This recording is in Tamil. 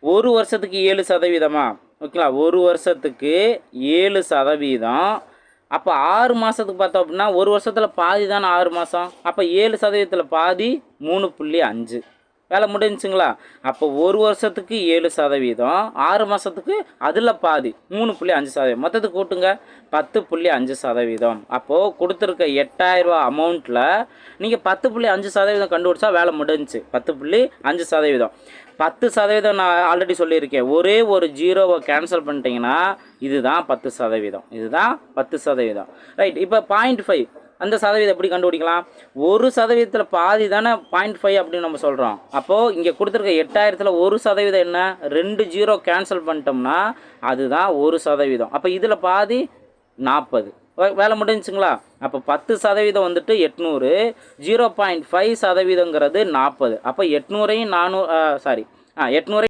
ஒரு வருஷத்துக்கு 7%. ஓகேங்களா, ஒரு வருஷத்துக்கு 7%. அப்போ 6 மாதத்துக்கு பார்த்தோம் அப்படின்னா ஒரு வருஷத்தில் பாதி தானே 6 மாதம். அப்போ 7%த்தில் பாதி 3.5. வேலை முடிஞ்சுங்களா. அப்போ ஒரு வருஷத்துக்கு 7%, 6 மாதத்துக்கு அதில் பாதி 3.5%, மொத்தத்துக்கு கூட்டுங்க 10.5%. அப்போது கொடுத்துருக்க 8000 அமௌண்ட்டில் நீங்கள் 10.5% கண்டுபிடிச்சா வேலை முடிஞ்சிச்சு. 10.5%. 10% நான் ஆல்ரெடி சொல்லியிருக்கேன். ஒரே ஒரு ஜீரோவை கேன்சல் பண்ணிட்டீங்கன்னா இதுதான் 10%. இதுதான் 10%. ரைட். இப்போ 0.5 அந்த சதவீதம் எப்படி கண்டுபிடிக்கலாம்? 1% பாதி தானே 0.5 அப்படின்னு நம்ம சொல்கிறோம். அப்போது இங்கே கொடுத்துருக்க 8000ல் 1% என்ன? 2 ஜீரோ கேன்சல் பண்ணிட்டோம்னா அதுதான் 1%. அப்போ இதில் பாதி 40. வேலை முடிஞ்சுங்களா. அப்போ 10% வந்துட்டு 800, 0.5%ங்கிறது 40. அப்போ 800ஐயும் 800